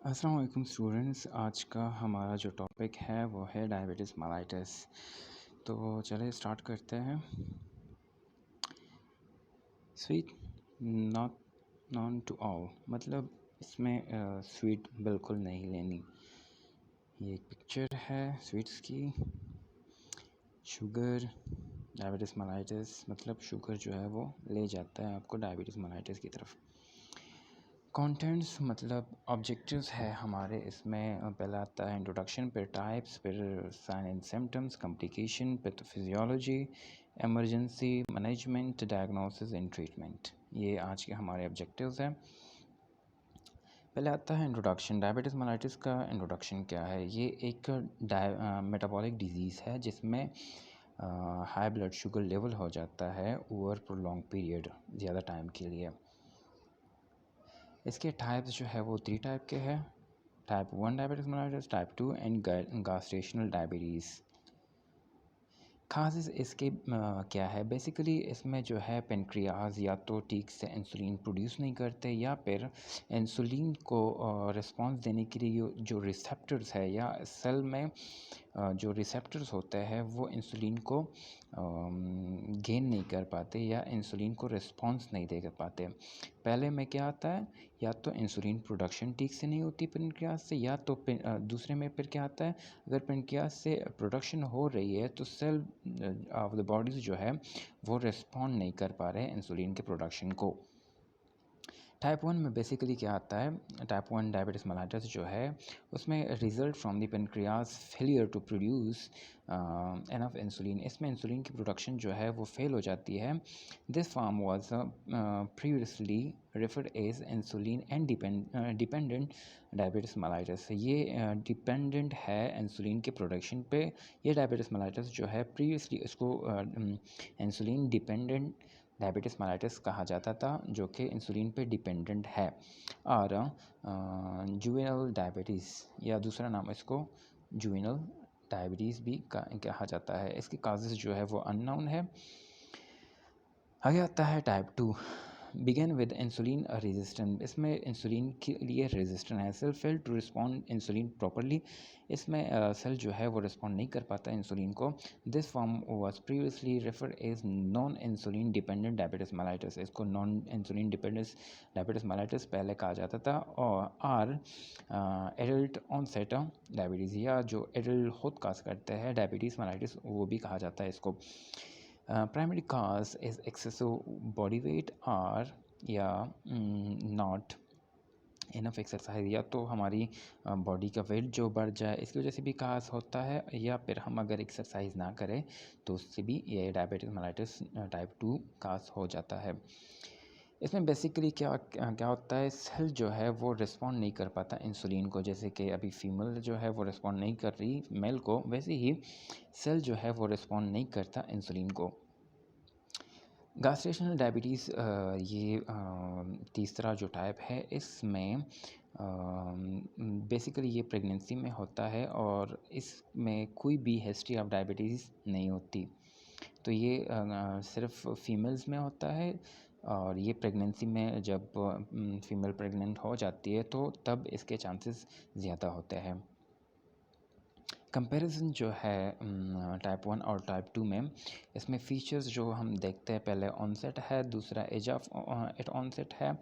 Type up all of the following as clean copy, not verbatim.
अस्सलाम वालेकुम स्टूडेंट्स। आज का हमारा जो टॉपिक है वो है डायबिटीज़ मेलाइटिस। तो चलिए स्टार्ट करते हैं। Sweet not known to all, मतलब इसमें स्वीट बिल्कुल नहीं लेनी। ये एक पिक्चर है स्वीट्स की। शुगर डायबिटीज़ मेलाइटिस मतलब शुगर जो है वो ले जाता है आपको डायबिटीज़ मेलाइटिस की तरफ। कंटेंट्स मतलब ऑब्जेक्टिव्स है हमारे इसमें। पहला आता है इंट्रोडक्शन, फिर टाइप्स, फिर sign and symptoms, complication, pathophysiology, emergency management, diagnosis and treatment. ये आज के हमारे ऑब्जेक्टिव्स हैं। पहले आता है इंट्रोडक्शन। डायबिटीज़ मेलाइटिस का इंट्रोडक्शन क्या है? ये एक मेटाबॉलिक डिजीज़ है जिसमें हाई ब्लड शुगर लेवल हो जाता है ओवर प्रोलॉन्ग पीरियड, ज़्यादा टाइम के लिए। इसके टाइप्स जो है वो 3 टाइप के हैं। Type 1 diabetes mellitus, type 2 and gestational diabetes. खासियत इसके क्या है? बेसिकली इसमें जो है पेनक्रियाज या तो ठीक से इंसुलिन प्रोड्यूस नहीं करते, या फिर इंसुलिन को रिस्पॉन्स देने के लिए जो रिसेप्टर्स है या सेल में जो रिसेप्टर्स होते हैं वो इंसुलिन को गेन नहीं कर पाते या इंसुलिन को रिस्पॉन्स नहीं दे कर पाते। पहले में क्या आता है, या तो इंसुलिन प्रोडक्शन ठीक से नहीं होती पेनक्रियास से, या तो दूसरे में फिर क्या आता है, अगर पेनक्रियास से प्रोडक्शन हो रही है तो सेल ऑफ द बॉडीज़ जो है वो रिस्पॉन्ड नहीं कर पा रहे हैं इंसुलिन के प्रोडक्शन को। टाइप 1 में बेसिकली क्या आता है, टाइप 1 डायबिटीज़ मेलाइटिस जो है उसमें result from the pancreas failure to produce enough insulin. इसमें इंसुलिन की प्रोडक्शन जो है वो फेल हो जाती है। This form was previously referred as insulin and dependent diabetes mellitus. ये डिपेंडेंट है इंसुलिन के प्रोडक्शन पे। ये डायबिटीज़ मेलाइटिस जो है प्रीवियसली इसको इंसुलिन डिपेंडेंट डायबिटीज़ मेलाइटिस कहा जाता था, जो कि इंसुलिन पे डिपेंडेंट है। और जुवेनल डायबिटीज़ या दूसरा नाम इसको जुवेनल डायबिटीज़ भी कहा जाता है। इसकी काजेज़ जो है वो अननोन है। आगे आता है type 2, begin with insulin resistant. इसमें इंसुलिन के लिए रेजिस्टेंट है। Cell fail to respond insulin properly. इसमें सेल जो है वो रिस्पॉन्ड नहीं कर पाता इंसुलिन को। This form was previously referred as non insulin dependent diabetes mellitus. इसको non insulin dependence diabetes mellitus पहले कहा जाता था। और एडल्ट ऑनसेट डायबिटीज़ या जो एडल्ट काज करते हैं डायबिटीज़ मेलाइटिस वो भी कहा जाता है इसको। Primary cause is excessive body weight और या नॉट इनफ एक्सरसाइज, या तो हमारी बॉडी का वेट जो बढ़ जाए इसकी वजह से भी काज होता है, या फिर हम अगर एक्सरसाइज ना करें तो उससे भी ये डायबिटीज़ मेलाइटिस टाइप 2 काज हो जाता है। इसमें बेसिकली क्या क्या होता है, सेल जो है वो रिस्पॉन्ड नहीं कर पाता इंसुलिन को। जैसे कि अभी फीमेल जो है वो रिस्पॉन्ड नहीं कर रही मेल को, वैसे ही सेल जो है वो रिस्पॉन्ड नहीं करता इंसुलिन को। गास्ट्रेशनल डायबिटीज़ ये तीसरा जो टाइप है, इसमें बेसिकली ये प्रेगनेंसी में होता है और इसमें कोई भी हिस्ट्री ऑफ डायबिटीज़ नहीं होती। तो ये सिर्फ फीमेल्स में होता है, और ये प्रेगनेंसी में जब फीमेल प्रेग्नेंट हो जाती है तो तब इसके चांसेस ज़्यादा होते हैं। कंपैरिजन जो है टाइप 1 और टाइप 2 में, इसमें फ़ीचर्स जो हम देखते हैं, पहले ऑनसेट है, दूसरा एज ऑफ एट ऑनसेट है,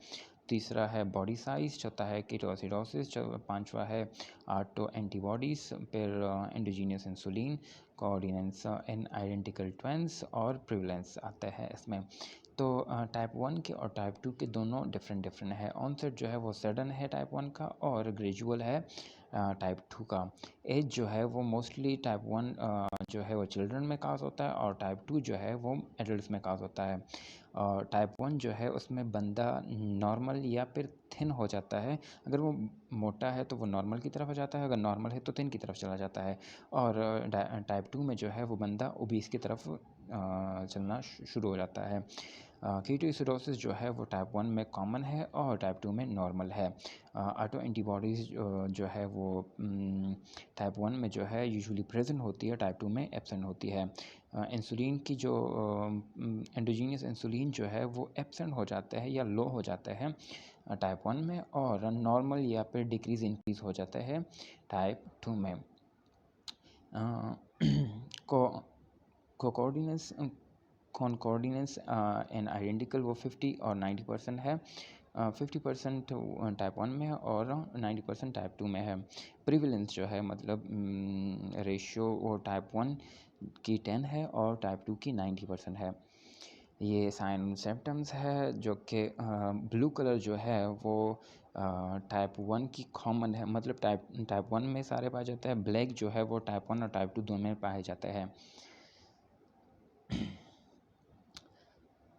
तीसरा है बॉडी साइज़, चौथा है कीटोसिडोसिस, पांचवा है ऑटो एंटीबॉडीज़, फिर एंडोजीनियस इंसुलिन, कोऑर्डिनेंस इन आइडेंटिकल ट्विन्स और प्रिवलेंस आता है इसमें। तो टाइप 1 के और टाइप 2 के दोनों डिफरेंट है। ऑनसेट जो है वो सडन है टाइप 1 का, और ग्रेजुअल है टाइप 2 का। एज जो है वो मोस्टली टाइप 1 जो है वो चिल्ड्रन में काज होता है, और टाइप 2 जो है वो एडल्ट्स में काज होता है। और टाइप 1 जो है उसमें बंदा नॉर्मल या फिर थिन हो जाता है। अगर वो मोटा है तो वो नॉर्मल की तरफ हो जाता है, अगर नॉर्मल है तो थिन की तरफ चला जाता है। और टाइप 2 में जो है वो बंदा ओबीस की तरफ चलना शुरू हो जाता है। कीटोएसिडोसिस जो है वो टाइप 1 में कॉमन है और टाइप 2 में नॉर्मल है। ऑटो एंटीबॉडीज़ जो है वो टाइप 1 में जो है यूजुअली प्रेजेंट होती है, टाइप 2 में एब्सेंट होती है। इंसुलिन की जो एंडोजीनियस इंसुलिन जो है वो एब्सेंट हो जाता है या लो हो जाता है टाइप 1 में, और नॉर्मल या फिर डिक्रीज़ इंक्रीज़ हो जाता है टाइप 2 में। को कोकोर्डिनेंस कॉन्कॉर्डिनेंस एंड आइडेंटिकल वो 50 और 90% है। 50% टाइप 1 में है और 90% टाइप 2 में है। प्रिविलेंस जो है मतलब रेशियो वो टाइप 1 की 10 है और टाइप 2 की 90% है। ये साइन सिम्टम्स है जो कि ब्लू कलर जो है वो टाइप 1 की कॉमन है, मतलब टाइप 1 में सारे पाया जाता है। ब्लैक जो है वो टाइप 1 और टाइप 2 दोनों में पाया जाता है।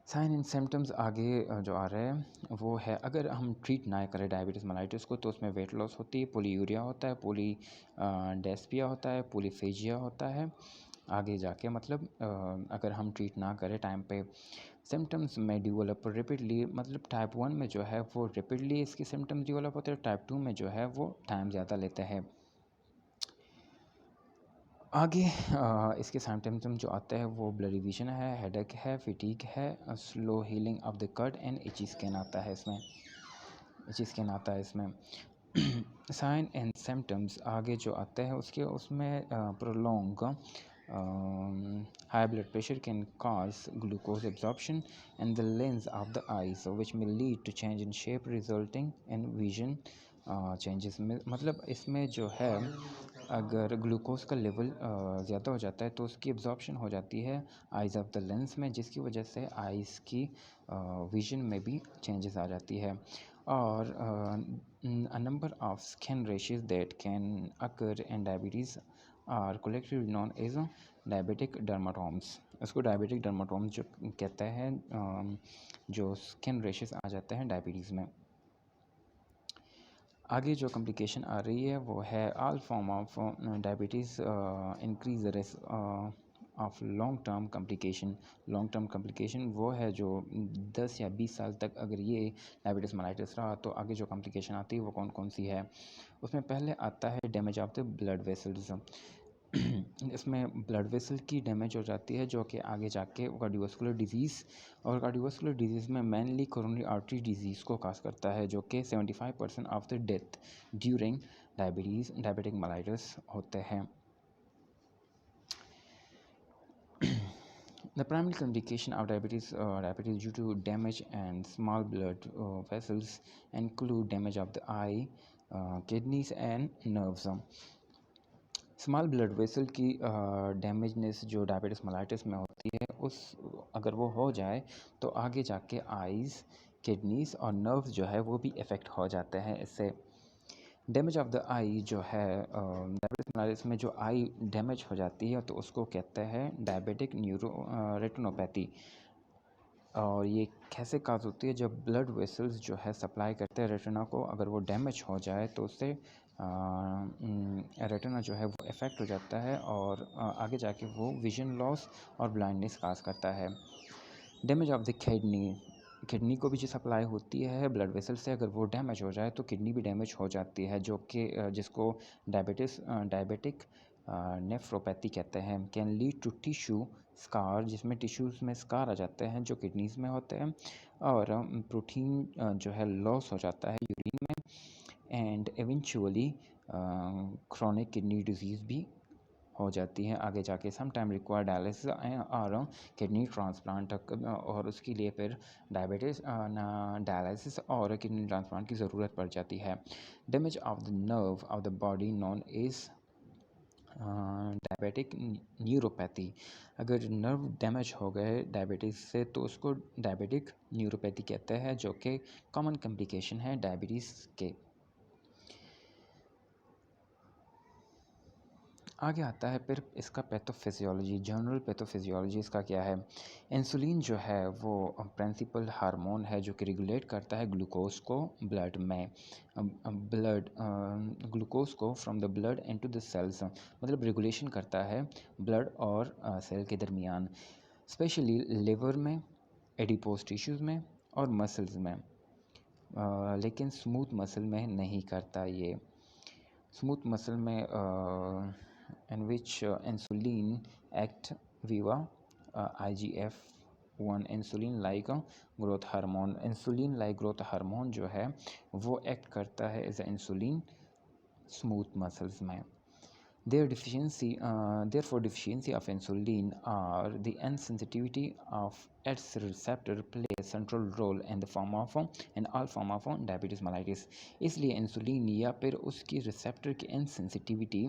साइन एंड सिम्टम्स आगे जो आ रहे हैं वो है, अगर हम ट्रीट ना करें डायबिटीज़ मेलाइटिस को तो उसमें वेट लॉस होती है, पोलीयूरिया होता है, डेस्पिया होता है, पोलीफेजिया होता है आगे जाके, मतलब अगर हम ट्रीट ना करें टाइम पे। सिम्टम्स में डेवलप रिपीडली, मतलब टाइप 1 में जो है वो रिपीडली इसके सिम्टम्स डेवलप होते हैं, टाइप 2 में जो है वो टाइम ज़्यादा लेते हैं। आगे इसके सिम्टम्स जो आते हैं वो ब्लडी विजन है, हेडेक है, फिटीग है, slow healing of the cut and इची skin आता है इसमें। साइन एंड सिम्टम्स आगे जो आते हैं उसमें prolong high blood pressure can cause glucose absorption in the lens of the eyes, which may lead to change in shape resulting in vision changes। मतलब इसमें जो है अगर ग्लूकोज का लेवल ज़्यादा हो जाता है तो उसकी एब्जॉर्प्शन हो जाती है आइज़ ऑफ द लेंस में, जिसकी वजह से आइज़ की विजन में भी चेंजेस आ जाती है। और a number of skin rashes that can occur in diabetes are collectively known as diabetic dermatomes. इसको डायबिटिक डर्माटोम्स जो कहते हैं, जो स्किन रेशेस आ जाते हैं डायबिटीज़ में। आगे जो कॉम्प्लिकेशन आ रही है वो है all form of diabetes increase the risk of long term complication वो है जो 10 या 20 साल तक अगर ये डायबिटीज़ मेलाइटिस रहा तो आगे जो कॉम्प्लिकेशन आती है वो कौन कौन सी है। उसमें पहले आता है damage of the blood vessels. इसमें ब्लड वेसल की डैमेज हो जाती है जो कि आगे जाके कार्डियोवास्कुलर डिजीज़, और कार्डियोवास्कुलर डिजीज़ में मेनली कोरोनरी आर्टरी डिजीज़ को काज करता है, जो कि 75% of the death during diabetic mellitus होते हैं। The primary complication of diabetes due to damage and small blood vessels include damage of the eye, kidneys and nerves। Small blood vessel की डैमेजनेस जो diabetes mellitus में होती है उस अगर वो हो जाए तो आगे जाके आइज़, किडनीज़ और नर्व्स जो है वो भी इफ़ेक्ट हो जाते हैं इससे। डैमेज ऑफ द आई जो है डायबिटीज़ मेलाइटिस में जो आई डैमेज हो जाती है तो उसको कहते हैं डायबिटिक रेटिनोपैथी। और ये कैसे काज होती है, जब ब्लड वेसल्स जो है सप्लाई करते हैं रेटिना को, अगर वो डैमेज हो जाए तो उससे रेटिना जो है वो इफ़ेक्ट हो जाता है और आगे जाके वो विजन लॉस और ब्लाइंडनेस काज करता है। डैमेज ऑफ द किडनी को भी जो सप्लाई होती है ब्लड वेसल से, अगर वो डैमेज हो जाए तो किडनी भी डैमेज हो जाती है, जो कि जिसको डायबिटिक नेफ्रोपैथी कहते हैं। Can lead to tissue scar, जिसमें टिश्यूज़ में स्कार आ जाते हैं जो किडनीज़ में होते हैं, और प्रोटीन जो है लॉस हो जाता है यूरिन में, and eventually chronic kidney disease भी हो जाती है आगे जाके। सम टाइम रिक्वायर डायलिसिस और किडनी ट्रांसप्लांट, और उसके लिए फिर डायलिसिस और किडनी ट्रांसप्लांट की ज़रूरत पड़ जाती है। Damage of the nerve of the body non is diabetic neuropathy. अगर नर्व डैमेज हो गए डायबिटीज़ से तो उसको डायबिटिक न्यूरोपैथी कहते हैं, जो कि कॉमन कॉम्प्लिकेशन है डायबिटीज़ के। आगे आता है फिर इसका पैथोफिजियोलॉजी, जनरल पैथोफिजियोलॉजी इसका क्या है। इंसुलिन जो है वो प्रिंसिपल हार्मोन है जो कि रेगुलेट करता है ग्लूकोज को ब्लड में, ग्लूकोज को from the blood into the cells, मतलब रेगुलेशन करता है ब्लड और सेल के दरमियान, स्पेशली लिवर में, एडिपोज टिश्यूज़ में और मसल्स में, लेकिन स्मूथ मसल में नहीं करता ये। स्मूथ मसल में in which insulin act via IGF-1 insulin like growth hormone. Insulin like growth hormone जो है वो एक्ट करता है as a insulin smooth muscles में। Therefore, deficiency of insulin or the insensitivity of its receptor play a central role in the form of in all form of diabetes mellitus। इसलिए insulin या फिर उसकी receptor की insensitivity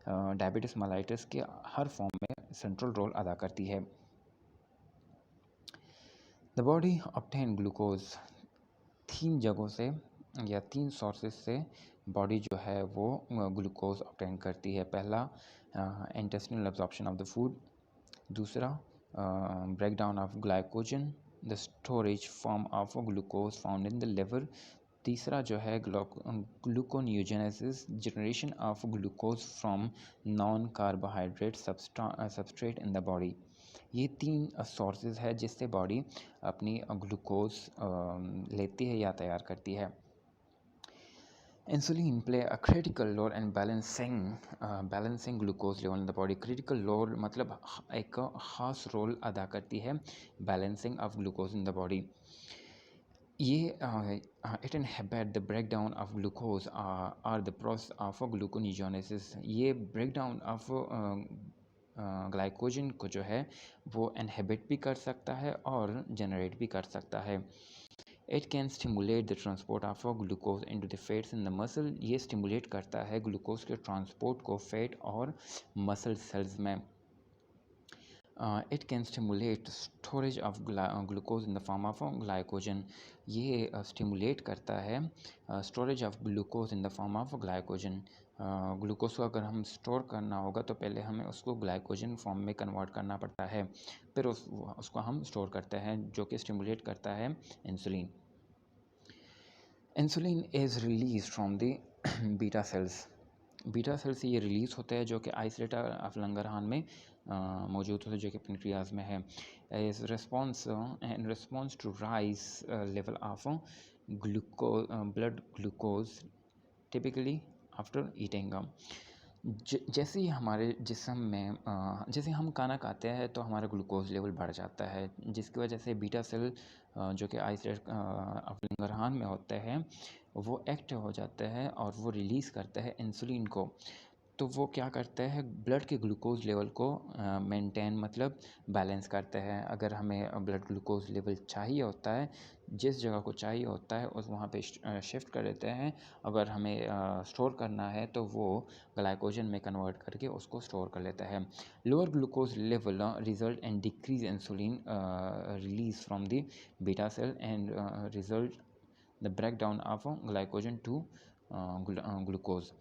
diabetes mellitus के हर form में central role अदा करती है। द बॉडी ऑब्टेन ग्लूकोज, 3 जगहों से या 3 सोर्सेज से बॉडी जो है वो ग्लूकोज ऑब्टेन करती है। पहला intestinal absorption of the food, दूसरा breakdown of glycogen, the storage form of glucose found in the liver, तीसरा जो है gluconeogenesis, generation of glucose from non carbohydrate substrate in the body. ये 3 सोर्सेज है जिससे बॉडी अपनी ग्लूकोज लेती है या तैयार करती है। Insulin play a critical role in balancing glucose level in the body. Critical role मतलब एक ख़ास रोल अदा करती है balancing of glucose in the body. ये it inhibit the breakdown of glucose और द प्रोसेस ऑफ ग्लूकोनियोजेनेसिस। ये breakdown of glycogen को जो है वो इनहिबिट भी कर सकता है और जनरेट भी कर सकता है। It can stimulate the transport of glucose into the fats in the muscle. ये स्टिमुलेट करता है ग्लूकोज के ट्रांसपोर्ट को फैट और मसल सेल्स में। It can stimulate storage of glucose in the form of glycogen. ये स्टिमुलेट करता है storage of glucose in the form of glycogen. Glucose को अगर हम स्टोर करना होगा तो पहले हमें उसको ग्लाइकोजन फॉर्म में कन्वर्ट करना पड़ता है, फिर उसको हम स्टोर करते हैं, जो कि स्टिमुलेट करता है insulin. Insulin is release from the beta cells. Beta cell से ये रिलीज़ होता है जो कि आइसोलेटर ऑफ लंगरहान में मौजूद होता है, जो कि पेनक्रियाज में है। Is in response to rise level of blood glucose typically after eating. जैसे ही हमारे जिस्म में जैसे हम खाना खाते हैं तो हमारा ग्लूकोज लेवल बढ़ जाता है, जिसकी वजह से बीटा सेल जो कि आइसोलेट ऑफ लंगरहान में होते हैं वो एक्टिव हो जाते हैं और वो रिलीज़ करते हैं इंसुलिन को। तो वो क्या करते हैं, ब्लड के ग्लूकोज लेवल को मेंटेन मतलब बैलेंस करते हैं। अगर हमें ब्लड ग्लूकोज लेवल चाहिए होता है, जिस जगह को चाहिए होता है उस वहाँ पे शिफ्ट कर देते हैं। अगर हमें स्टोर करना है तो वो ग्लाइकोजन में कन्वर्ट करके उसको स्टोर कर लेता है। Lower glucose level result in decrease insulin release from the beta cell and result the breakdown of glycogen to glucose.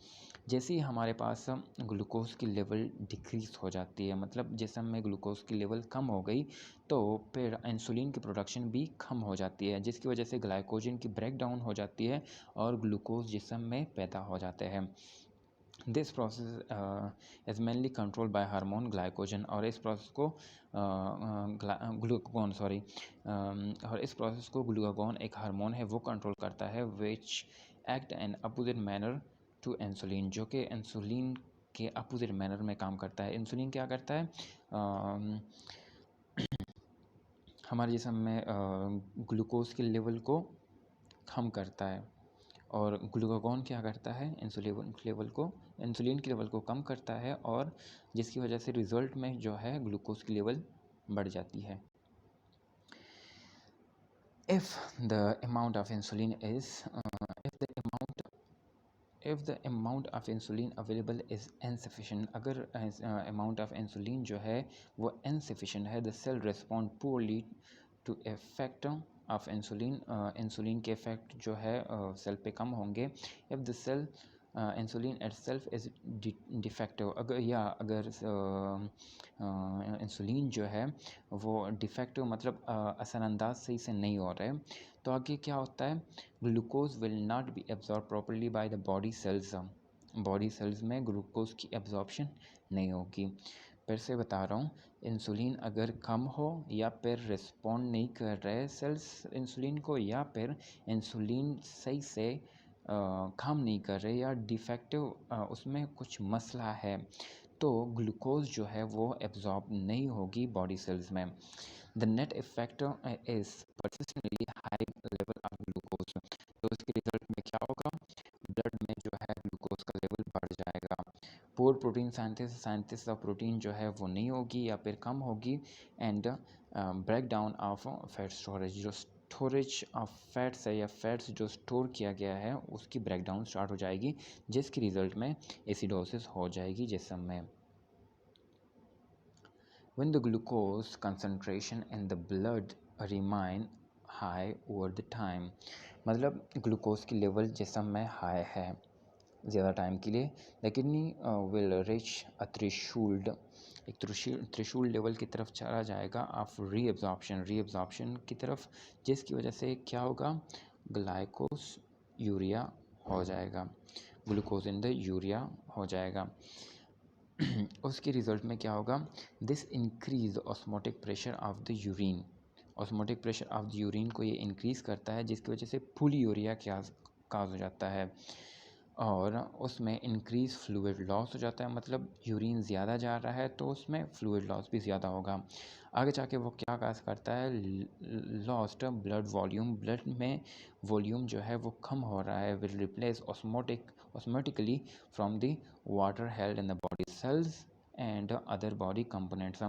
जैसे ही हमारे पास ग्लूकोज की लेवल डिक्रीज हो जाती है, मतलब जिस्म में ग्लूकोज की लेवल कम हो गई, तो फिर इंसुलिन की प्रोडक्शन भी कम हो जाती है, जिसकी वजह से ग्लाइकोजन की ब्रेक डाउन हो जाती है और ग्लूकोज जिस्म में पैदा हो जाते हैं। This process is mainly control by hormone glycogen. और इस प्रोसेस को ग्लूकागॉन एक हार्मोन है वो कंट्रोल करता है, which act in opposite manner to insulin, जो कि इंसुलिन के अपोजिट मैनर में काम करता है। इंसुलिन क्या करता है, हमारे जिस्म में ग्लूकोज के लेवल को कम करता है, और ग्लूकागॉन क्या करता है, इंसुलिन के लेवल को कम करता है, और जिसकी वजह से रिज़ल्ट में जो है ग्लूकोज की लेवल बढ़ जाती है। If the amount of insulin available is insufficient, अगर amount of insulin जो है वो insufficient है, the cell respond poorly to effect of insulin के effect जो है सेल पे कम होंगे। if the cell insulin itself is defective, अगर इंसुलिन जो है वो डिफेक्टिव मतलब असरअंदाज सही से नहीं हो रहे, तो आगे क्या होता है, glucose will not be absorb properly by the body cells में ग्लूकोज की एब्जॉर्प्शन नहीं होगी। फिर से बता रहा हूँ, इंसुलिन अगर कम हो या फिर रिस्पॉन्ड नहीं कर रहे सेल्स इंसुलिन को, या फिर इंसुलिन सही से काम नहीं कर रहे या डिफेक्टिव उसमें कुछ मसला है, तो ग्लूकोज जो है वो एब्जॉर्ब नहीं होगी बॉडी सेल्स में। The net effect is persistently high level of glucose. तो इसके रिजल्ट में क्या होगा, ब्लड में जो है ग्लूकोज का लेवल बढ़ जाएगा। Poor protein synthesis of protein जो है वो नहीं होगी या फिर कम होगी, and break down of fat storage, जो स्टोरेज ऑफ फैट्स है या फैट्स जो स्टोर किया गया है उसकी ब्रेक डाउन स्टार्ट हो जाएगी, जिसके रिजल्ट में एसिडोसिस हो जाएगी जिस्म में। When the glucose concentration in the blood remain high over the time, मतलब ग्लूकोज की लेवल जिस्म में हाई है ज़्यादा टाइम के लिए, the kidney will reach a threshold, एक थ्रेशोल्ड लेवल की तरफ चला जाएगा ऑफ रीअब्जॉर्प्शन की तरफ, जिसकी वजह से क्या होगा, ग्लाइकोस यूरिया हो जाएगा, ग्लूकोज इन द यूरिया हो जाएगा। उसके रिज़ल्ट में क्या होगा, this increase osmotic pressure of the urine, osmotic pressure of the urine को ये इंक्रीज़ करता है, जिसकी वजह से फुल यूरिया काज हो जाता है, और उसमें इंक्रीज फ्लूइड लॉस हो जाता है, मतलब यूरिन ज़्यादा जा रहा है तो उसमें फ्लूइड लॉस भी ज़्यादा होगा। आगे जाके वो क्या काज करता है, लॉस्ट ब्लड वॉल्यूम, ब्लड में वॉल्यूम जो है वो कम हो रहा है, will replace osmotically from the water held in the body cells and other body components,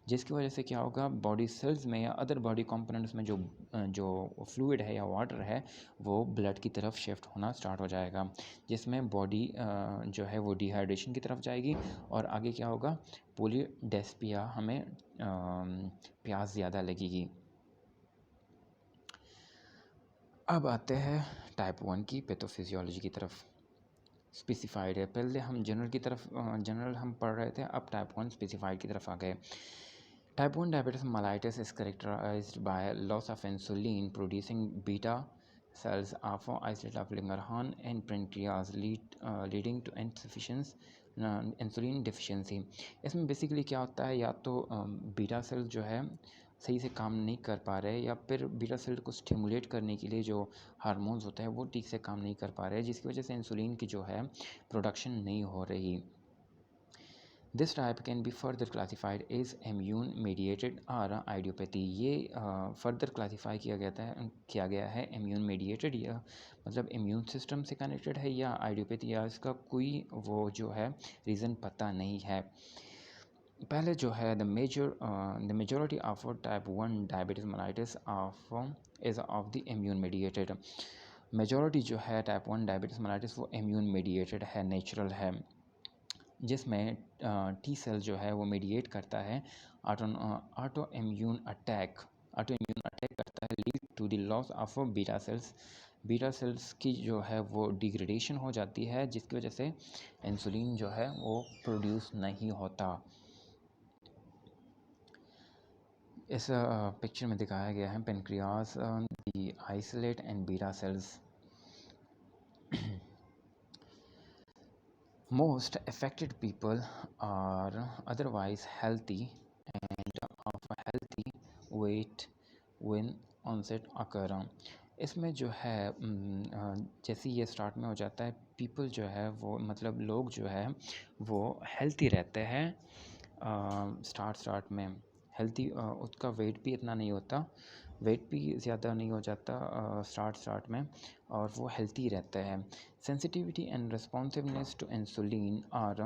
जिसकी वजह से क्या होगा, बॉडी सेल्स में या अदर बॉडी कंपोनेंट्स में जो फ्लूइड है या वाटर है वो ब्लड की तरफ शिफ्ट होना स्टार्ट हो जाएगा, जिसमें बॉडी जो है वो डिहाइड्रेशन की तरफ जाएगी, और आगे क्या होगा, पॉलीडेस्पिया, हमें प्यास ज़्यादा लगेगी। अब आते हैं टाइप 1 की पैथोफिजियोलॉजी की तरफ। स्पेसिफाइड है, पहले हम जनरल की तरफ जनरल हम पढ़ रहे थे, अब टाइप 1 स्पेसिफाइड की तरफ आ गए। Type 1 diabetes mellitus is characterized by loss of insulin producing beta cells of isolate of Langerhans and pancreas leading to insufficient insulin deficiency. इसमें बेसिकली क्या होता है, या तो बीटा सेल्स जो है सही से काम नहीं कर पा रहे, या फिर बीटा सेल को स्टिमुलेट करने के लिए जो हार्मोन्स होते हैं वो ठीक से काम नहीं कर पा रहे, जिसकी वजह से इंसुलिन की जो है प्रोडक्शन नहीं हो रही। This type can be further classified as immune mediated or idiopathy. ये फर्दर क्लासीफाई किया गया है इम्यून मीडिएटेड, या मतलब इम्यून सिस्टम से कनेक्टेड है, या आइडियोपैथी, या इसका कोई वो जो है रीज़न पता नहीं है। पहले जो है the majority of type 1 diabetes mellitus is of the immune mediated. Majority जो है टाइप 1 डायबिटीज मेलाइटिस वो इम्यून मीडिएटेड है, नेचुरल है, जिसमें टी सेल जो है वो मीडिएट करता है ऑटो इम्यून अटैक करता है, lead to the loss of beta cells की जो है वो डिग्रेडेशन हो जाती है, जिसकी वजह से इंसुलिन जो है वो प्रोड्यूस नहीं होता। इस पिक्चर में दिखाया गया है pancreas, the isolate and beta cells. Most affected people are otherwise healthy and of a healthy weight when onset occur। इसमें जो है जैसे ये स्टार्ट में हो जाता है, पीपल जो है वो मतलब लोग जो है वो हेल्थी रहते हैं, स्टार्ट में हेल्थी, उसका वेट भी इतना नहीं होता, वेट भी ज़्यादा नहीं हो जाता स्टार्ट में, और वो हेल्थी रहता है। Sensitivity and responsiveness to insulin are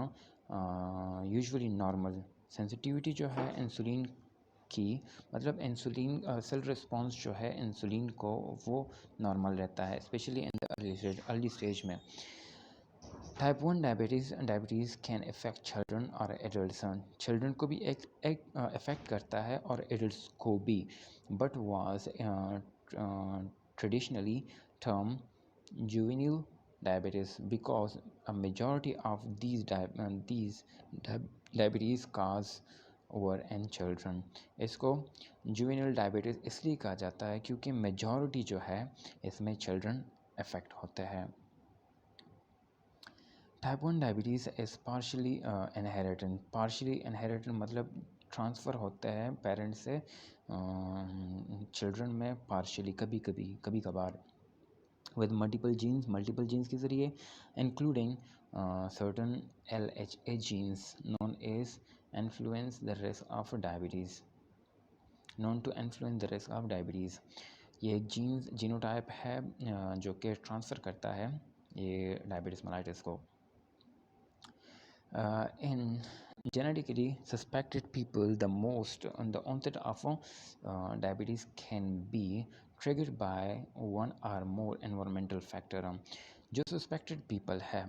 usually normal. Sensitivity जो है इंसुलिन की, मतलब इंसुलिन सेल रिस्पॉन्स जो है इंसुलिन को वो नॉर्मल रहता है, especially in the early stage में। Type 1 diabetes can affect children और एडल्ट्स। चिल्ड्रन को भी एक अफेक्ट करता है और एडल्ट्स को भी, but was traditionally term juvenile diabetes because a majority of these diabetes cause over in children। इसको juvenile diabetes इसलिए कहा जाता है क्योंकि majority जो है इसमें children अफेक्ट होते हैं। Type 1 diabetes is partially inherited मतलब ट्रांसफ़र होता है पेरेंट्स से चिल्ड्रन में पार्शियली कभी कभार with multiple genes के ज़रिए including certain LHA genes known as influence the risk of diabetes known to influence the risk of diabetes ये एक जीनोटाइप है जो कि ट्रांसफ़र करता है ये डायबिटीज़ मेलाइटिस को in genetically suspected people the onset of diabetes can be triggered by one or more environmental factor जो सस्पेक्टेड पीपल है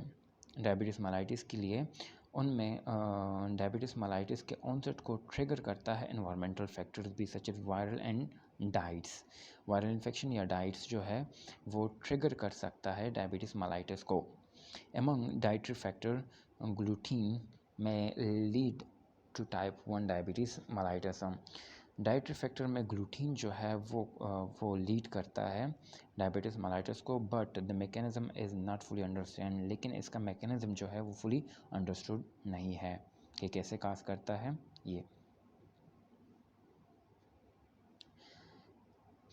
डायबिटीज़ मेलाइटिस के लिए उनमें डायबिटीज़ मेलाइटिस के ऑनसेट को ट्रिगर करता है एनवायरमेंटल फैक्टर्स भी such as viral and diets viral infection या डाइट्स जो है वो ट्रिगर कर सकता है डायबिटीज़ मेलाइटिस को among dietary factor gluten may lead to type 1 diabetes mellitus dietary factor में ग्लूटीन जो है वो लीड करता है डायबिटीज़ मेलाइटिस को but the mechanism is not fully understand लेकिन इसका मैकेनिज्म जो है वो फुली अंडरस्टूड नहीं है कि कैसे काज करता है ये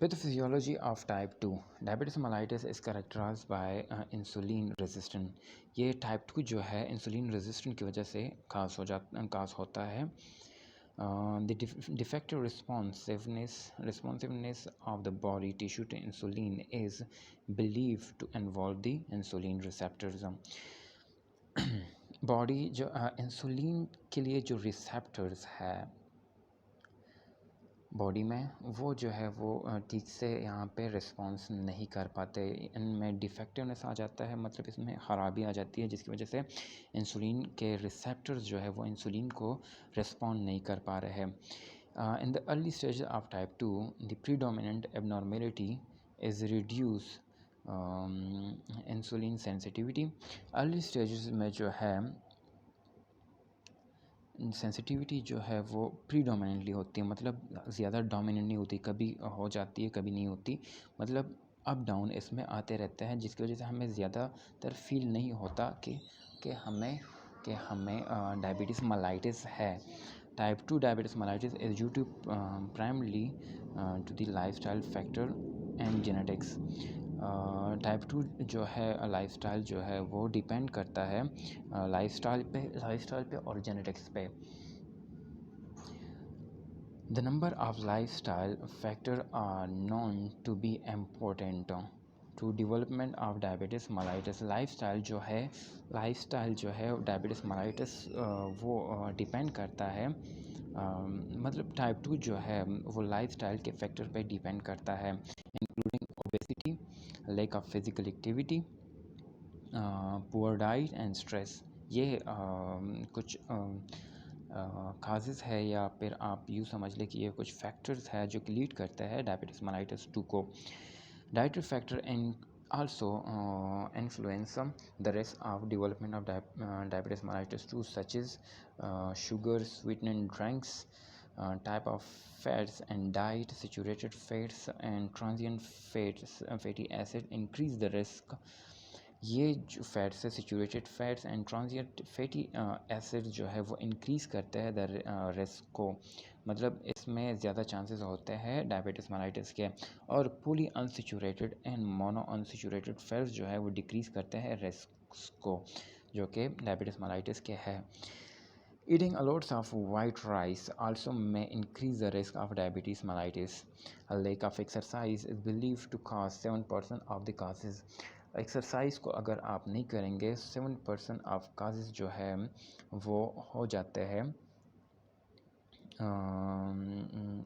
Pathophysiology of type 2 diabetes mellitus is characterized by insulin resistant ये type 2 जो है insulin resistant की वजह से काज होता है the defective responsiveness of the body tissue to insulin is believed to involve the insulin receptors body जो इंसुलिन के लिए जो रिसेप्टर्स है बॉडी में वो जो है वो ठीक से यहाँ पे रिस्पॉन्स नहीं कर पाते इनमें डिफेक्टिवनेस आ जाता है मतलब इसमें ख़राबी आ जाती है जिसकी वजह से इंसुलिन के रिसेप्टर्स जो है वो इंसुलिन को रिस्पॉन्ड नहीं कर पा रहे हैं इन the early stage of type 2 the predominant abnormality is reduce insulin sensitivity early stages में जो है सेंसिटिविटी जो है वो प्रीडोमिनेंटली होती है मतलब ज़्यादा डोमिनेंट नहीं होती कभी हो जाती है कभी नहीं होती मतलब अप डाउन इसमें आते रहते हैं जिसकी वजह से हमें ज़्यादातर फील नहीं होता कि हमें डायबिटीज़ मेलाइटिस है type 2 diabetes mellitus is due to primarily to the lifestyle factor and genetics type 2 जो है लाइफस्टाइल जो है वो डिपेंड करता है लाइफस्टाइल पे और जेनेटिक्स पे The number of lifestyle factors are known to be important to development of diabetes mellitus lifestyle जो है डायबिटीज़ मेलाइटिस वो डिपेंड करता है मतलब टाइप 2 जो है वो लाइफस्टाइल के फैक्टर पे डिपेंड करता है including obesity lack of physical activity poor diet and stress ये कुछ काजेज़ है या फिर आप यूँ समझ लें कि ये कुछ फैक्टर्स है जो कि लीड करता है डायबिटीज़ मेलाइटिस 2 को dietary factor and also influence the risk of development of diabetes mellitus 2 such as sugar sweetened drinks type of fats and diet saturated fats and transient fatty acid increase the risk ये जो fats है saturated fats and transient fatty acid जो है वो increase करते हैं the risk को मतलब इसमें ज़्यादा चांसेस होते हैं डायबिटीज़ मेलाइटिस के और polyunsaturated and monounsaturated fats जो है वो डिक्रीज़ करते हैं रिस्क को जो कि डायबिटीज़ मेलाइटिस के है Eating a lots of white rice also may increase the risk of diabetes mellitus. A lack of exercise is believed to cause 7% of the causes. Exercise को अगर आप नहीं करेंगे 7% ऑफ काजेज़ जो है वो हो जाते हैं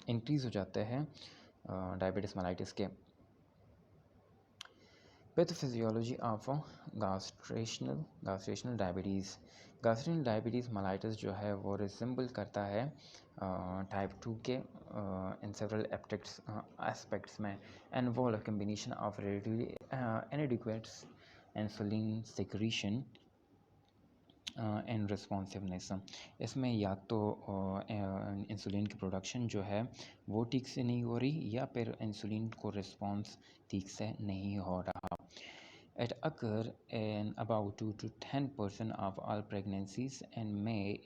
इंक्रीज़ हो जाते हैं डायबिटीज़ मेलाइटिस के पैथोफिजियोलॉजी ऑफ गास्ट्रेशनल डायबिटीज़ मेलाइटिस जो है वो रिसेंबल करता है टाइप 2 के इन सेवरल एस्पेक्ट्स में involve a combination of relatively inadequate insulin secretion and responsiveness इसमें या तो इंसुलिन की प्रोडक्शन जो है वो ठीक से नहीं हो रही या फिर इंसुलिन को रिस्पॉन्स ठीक से नहीं हो रहा It occurs in about 2 to 10% of all pregnancies and may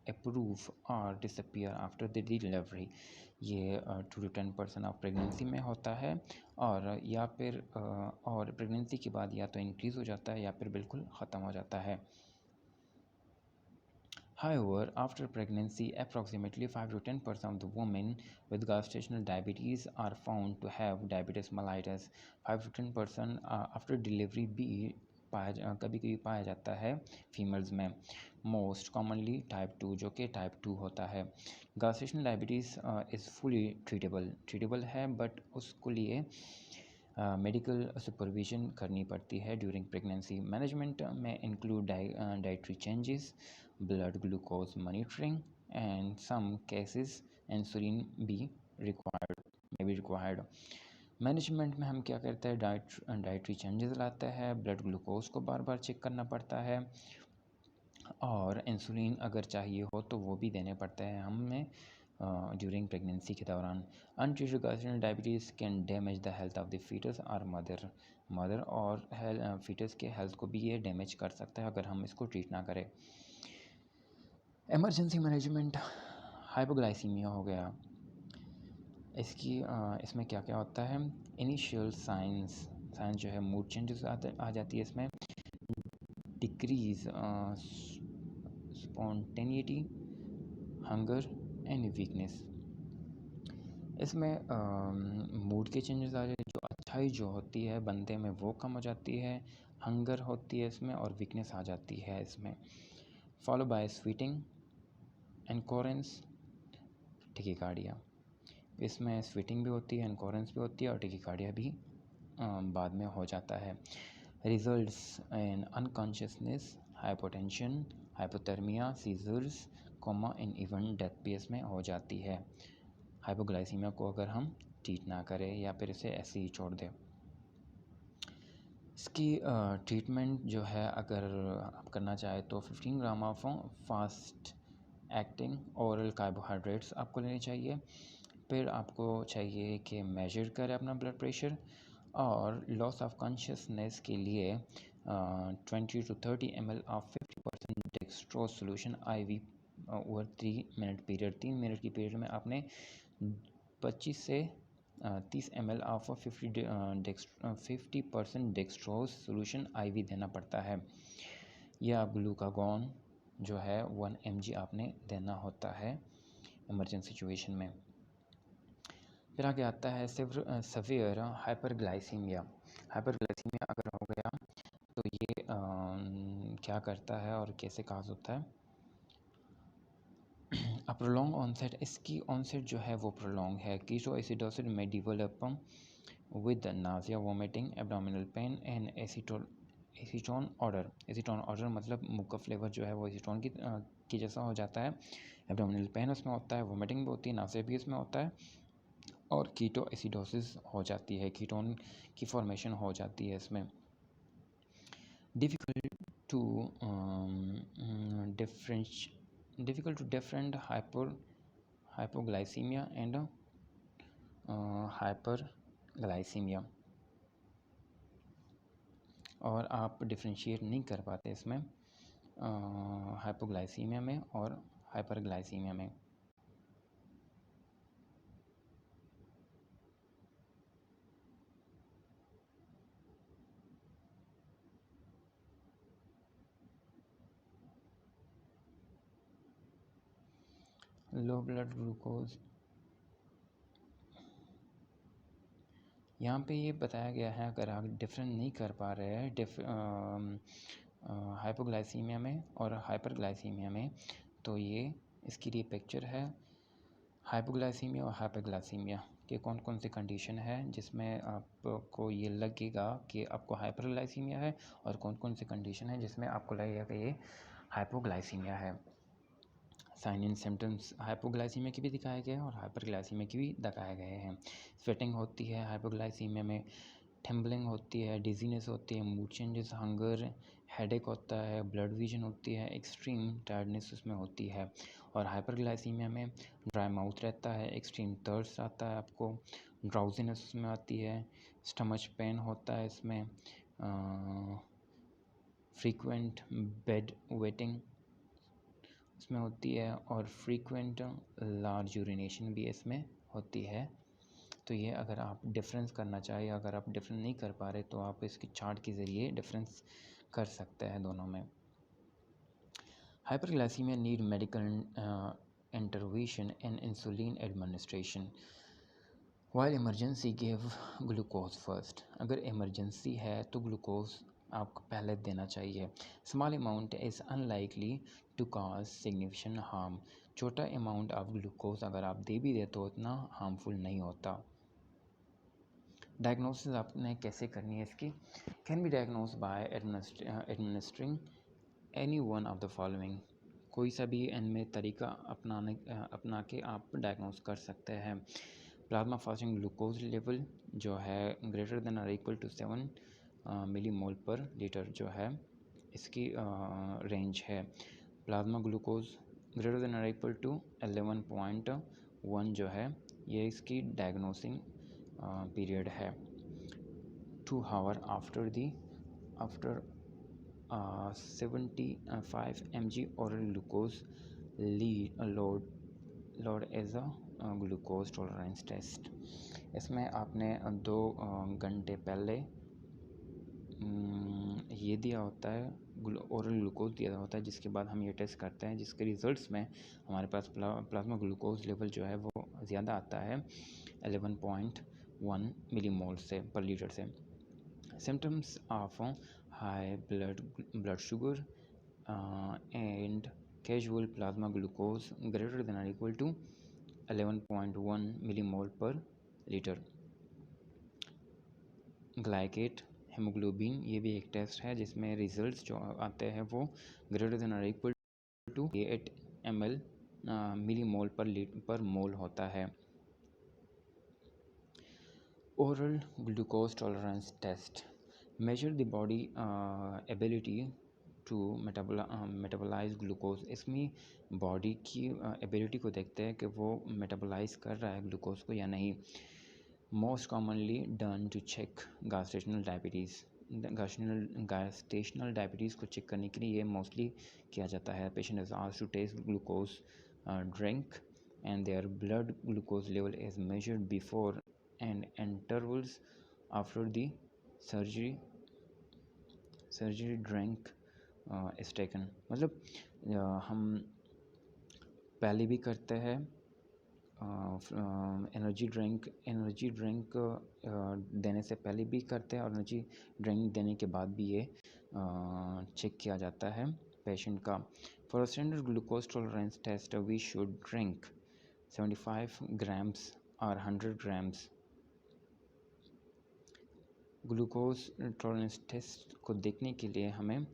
improve or disappear after the delivery. ये 2 to 10% ऑफ प्रेगनेंसी में होता है और या फिर और प्रेगनेंसी के बाद या तो इंक्रीज़ हो जाता है या फिर बिल्कुल ख़त्म हो जाता है. However, after pregnancy, approximately 5 to 10% of the women with gestational diabetes are found to have diabetes mellitus. 5 to 10% after delivery भी कभी कभी पाया जाता है फीमेल्स में. मोस्ट कॉमनली टाइप 2 जो कि टाइप 2 होता है. gestational diabetes is fully treatable है बट उसको लिए मेडिकल सुपरविजन करनी पड़ती है ड्यूरिंग प्रेगनेंसी. मैनेजमेंट में include dietary changes, blood glucose monitoring and some cases insulin भी रिक्वायर्ड. मैनेजमेंट में हम क्या करते हैं, डाइटरी चेंजेस लाते हैं, ब्लड ग्लूकोज को बार बार चेक करना पड़ता है और इंसुलिन अगर चाहिए हो तो वो भी देने पड़ते हैं हमें ड्यूरिंग प्रेगनेंसी के दौरान. Untreated gestational diabetes can damage the health of the foetus और मदर और फीटस के हेल्थ को भी ये डैमेज कर सकता है अगर हम इसको ट्रीट ना करें. इमरजेंसी मैनेजमेंट, हाइपोग्लाइसीमिया हो गया. इसमें क्या क्या होता है. इनिशियल साइंस जो है, मूड चेंजेस आ जाती है इसमें. Decrease spontaneity, hunger and weakness. इसमें मूड के चेंजेस आ जाते हैं. जो अच्छाई जो होती है बंदे में वो कम हो जाती है, हंगर होती है इसमें और वीकनेस आ जाती है इसमें. फॉलो बाय स्वीटिंग एनकोरेंस, टिकिकार्डिया. इसमें स्वीटिंग भी होती है, एनकोरेंस भी होती है और टिकिकार्डिया भी बाद में हो जाता है. Results in unconsciousness, hypotension, hypothermia, seizures, coma and even death भी इसमें हो जाती है हाइपोग्लाइसीमिया को अगर हम ट्रीट ना करें या फिर इसे ऐसे ही छोड़ दें. इसकी ट्रीटमेंट जो है अगर आप करना चाहें तो 15 gram of fast acting oral carbohydrates आपको लेने चाहिए. फिर आपको चाहिए कि मेजर करें अपना ब्लड प्रेशर और लॉस ऑफ कॉन्शियसनेस के लिए 20 to 30 ml of 50% dextrose solution IV over 3 minute period. 3 minute की पीरियड में आपने 25 से 30 ml of 50% dextrose solution IV देना पड़ता है. या ग्लूकागॉन जो है 1 mg आपने देना होता है इमरजेंसी सिचुएशन में. फिर आगे आता है सेवियर हाइपरग्लाइसीमिया. हाइपरग्लाइसीमिया अगर हो गया तो ये क्या करता है और कैसे काज होता है. प्रोलॉन्ग ऑनसेट, इसकी ऑनसेट जो है वो प्रोलॉन्ग है. कीटोएसिडोसिस में develop with Nazia, vomiting, abdominal pain and acetone order. Acetone order मतलब मुँह का फ्लेवर जो है वो एसीटोन की जैसा हो जाता है. एब्डोमिनल पेन उसमें होता है, वोमिटिंग भी होती है, नाजिया भी उसमें होता है और कीटोएसिडोसिस हो जाती है, कीटोन की फॉर्मेशन हो जाती है इसमें. Difficult to different hypoglycaemia and hyperglycaemia. और आप डिफ्रेंशिएट नहीं कर पाते इसमें हाइपोग्लाइसीमिया में और हाइपरग्लाइसीमिया में. लो ब्लड ग्लूकोज, यहाँ पे ये बताया गया है अगर आप डिफरेंट नहीं कर पा रहे हैं हाइपोग्लाइसीमिया में और हाइपरग्लाइसीमिया में, तो ये इसके लिए पिक्चर है. हाइपोग्लाइसीमिया और हाइपरग्लाइसीमिया के कौन कौन सी कंडीशन है जिसमें आपको ये लगेगा कि आपको हाइपरग्लाइसीमिया है और कौन कौन सी कंडीशन है जिसमें आपको लगेगा कि ये हाइपोग्लाइसीमिया है. साइन एंड सिम्टम्स हाइपोग्लाइसीमिया के भी दिखाए गए हैं और हाइपरग्लाइसीमिया के भी दिखाए गए हैं. स्वेटिंग होती है हाइपोग्लाइसीमिया में, ट्रेम्बलिंग होती है, डिजीनेस होती है, मूड चेंजेस, हंगर, हेडेक होता है, ब्लड विजन होती है, एक्सट्रीम टायर्डनेस उसमें होती है. और हाइपरग्लाइसीमिया में ड्राई माउथ रहता है, एक्सट्रीम थर्स्ट आता है आपको, ड्राउजीनेस उसमें आती है, स्टमच पेन होता है इसमें, फ्रीक्वेंट बेड वेटिंग इसमें होती है, और फ्रीक्वेंट लार्ज यूरिनेशन भी इसमें होती है। तो ये अगर आप डिफरेंस करना चाहें, अगर आप डिफरेंस नहीं कर पा रहे तो आप इसकी चार्ट के ज़रिए डिफरेंस कर सकते हैं दोनों में। Hyperglycaemia need medical intervention in insulin administration while emergency give glucose first. अगर इमरजेंसी है तो ग्लूकोज आपको पहले देना चाहिए। Small amount is unlikely to cause significant harm. छोटा अमाउंट ऑफ ग्लूकोज अगर आप दे भी दे तो उतना हार्मफुल नहीं होता। डायग्नोसिस आपने कैसे करनी है इसकी? Can be diagnose by administering any one of the following. कोई सा भी इनमें तरीका अपना के आप डायग्नोज कर सकते हैं। प्लाज्मा फास्टिंग ग्लूकोज लेवल जो है ग्रेटर देन और equal to 7 millimole per litre जो है इसकी रेंज है। प्लाज्मा ग्लूकोज ग्रेटर देन और इक्वल टू 11.1 जो है ये इसकी डायग्नोसिंग पीरियड है। 2 hour after 75 mg oral glucose load as a glucose tolerance test. इसमें आपने 2 घंटे पहले ये दिया होता है, ओरल ग्लूकोज दिया होता है, जिसके बाद हम ये टेस्ट करते हैं, जिसके रिज़ल्ट्स में हमारे पास प्लाज्मा ग्लूकोज लेवल जो है वो ज़्यादा आता है 11.1 मिलीमोल से पर लीटर से। Symptoms of high blood sugar and casual plasma glucose greater than और equal to 11.1 millimole per litre. ग्लाइकेट haemoglobin ये भी एक टेस्ट है जिसमें रिजल्ट्स जो आते हैं वो ग्रेटर देन और equal to 8 ml millimole per mole होता है। Oral glucose tolerance test measure the body ability to metabolise glucose. इसमें बॉडी की एबिलिटी को देखते हैं कि वो मेटाबोलाइज कर रहा है ग्लूकोज को या नहीं। Most commonly done to check gestational diabetes. Gestational diabetes को चेक करने के लिए ये मोस्टली किया जाता है। Patient is asked to test glucose drink and their blood glucose level is measured before and intervals after the sugary drink is taken. मतलब हम पहले भी करते हैं एनर्जी ड्रिंक देने से पहले भी करते हैं, और एनर्जी ड्रिंक देने के बाद भी ये चेक किया जाता है पेशेंट का। For standard glucose tolerance test we should drink 75 grams और 100 ग्राम्स। ग्लूकोज टॉलरेंस टेस्ट को देखने के लिए हमें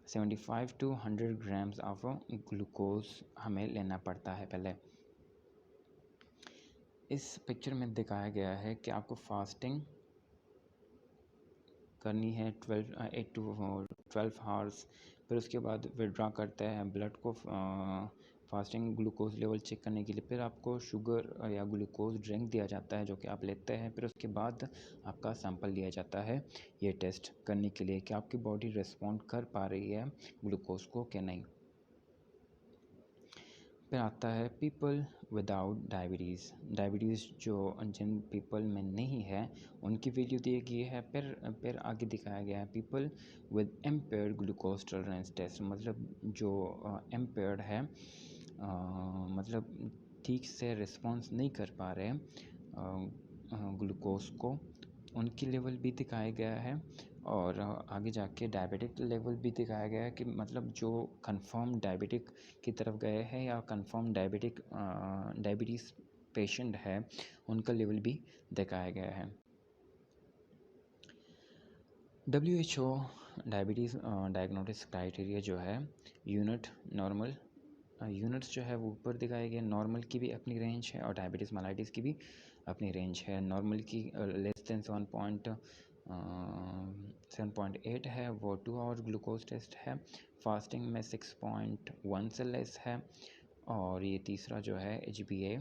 75 to 100 ग्राम्स ऑफ ग्लूकोज हमें लेना पड़ता है पहले। इस पिक्चर में दिखाया गया है कि आपको फास्टिंग करनी है 8 to 12 आवर्स, फिर उसके बाद विड्रॉ करते हैं ब्लड को फास्टिंग ग्लूकोज लेवल चेक करने के लिए। फिर आपको शुगर या ग्लूकोज ड्रिंक दिया जाता है जो कि आप लेते हैं। फिर उसके बाद आपका सैंपल लिया जाता है ये टेस्ट करने के लिए कि आपकी बॉडी रिस्पॉन्ड कर पा रही है ग्लूकोज को कि नहीं। फिर आता है पीपल विदाउट डायबिटीज़ जो जिन पीपल में नहीं है उनकी वैल्यू दी गई है। फिर आगे दिखाया गया है people with impaired glucose tolerance test, मतलब जो इम्पेयर्ड है, मतलब ठीक से रिस्पॉन्स नहीं कर पा रहे ग्लूकोज को, उनकी लेवल भी दिखाया गया है। और आगे जाके डायबिटिक लेवल भी दिखाया गया है कि मतलब जो कंफर्म डायबिटिक की तरफ गए हैं या कंफर्म डायबिटीज़ पेशेंट है उनका लेवल भी दिखाया गया है। WHO डायबिटीज़ डायग्नोस्टिक्स क्राइटेरिया जो है यूनिट नॉर्मल, यूनिट्स जो है वो ऊपर दिखाए गए। नॉर्मल की भी अपनी रेंज है और डायबिटीज़ मेलाइटिस की भी अपनी रेंज है। नॉर्मल की लेस देन 7.8 है वो 2 आवर ग्लूकोज टेस्ट है। फास्टिंग में 6.1 से लेस है। और ये तीसरा जो है HbA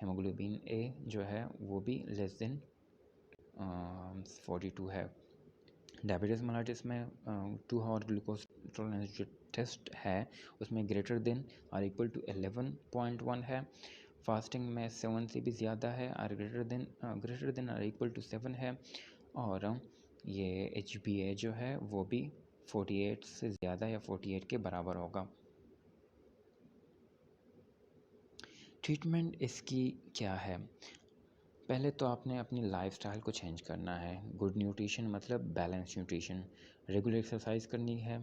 हेमोग्लोबिन A जो है वो भी लेस देन 42 है। डायबिटीज़ मेलाइटिस में 2 हावर ग्लूकोज टॉलरेंस जो टेस्ट है उसमें ग्रेटर देन और इक्वल टू 11.1 है। फास्टिंग में 7 से भी ज़्यादा है और ग्रेटर देन और इक्वल टू 7 है। और ये HbA जो है वो भी 48 से ज़्यादा या 48 के बराबर होगा। ट्रीटमेंट इसकी क्या है? पहले तो आपने अपनी लाइफ़स्टाइल को चेंज करना है। गुड न्यूट्रिशन मतलब बैलेंस न्यूट्रिशन, रेगुलर एक्सरसाइज करनी है,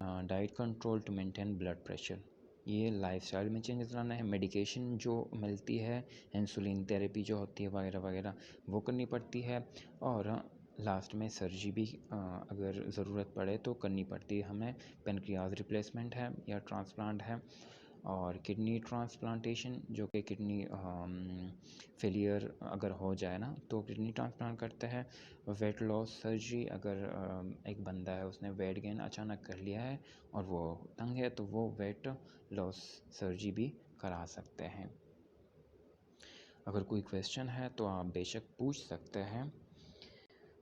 diet control to maintain blood pressure, ये लाइफ़स्टाइल में चेंजेस लाना है। मेडिकेशन जो मिलती है, इंसुलिन थेरेपी जो होती है वगैरह वगैरह वो करनी पड़ती है। और लास्ट में सर्जरी भी अगर ज़रूरत पड़े तो करनी पड़ती है हमें। पेनक्रियाज रिप्लेसमेंट है या ट्रांसप्लांट है। और किडनी ट्रांसप्लांटेशन जो कि किडनी फेलियर अगर हो जाए ना तो किडनी ट्रांसप्लांट करते हैं। वेट लॉस सर्जरी अगर एक बंदा है उसने वेट गेन अचानक कर लिया है और वो तंग है तो वो वेट लॉस सर्जरी भी करा सकते हैं। अगर कोई क्वेश्चन है तो आप बेशक पूछ सकते हैं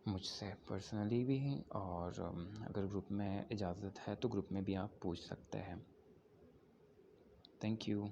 मुझसे पर्सनली भी, और अगर ग्रुप में इजाज़त है तो ग्रुप में भी आप पूछ सकते हैं। Thank you.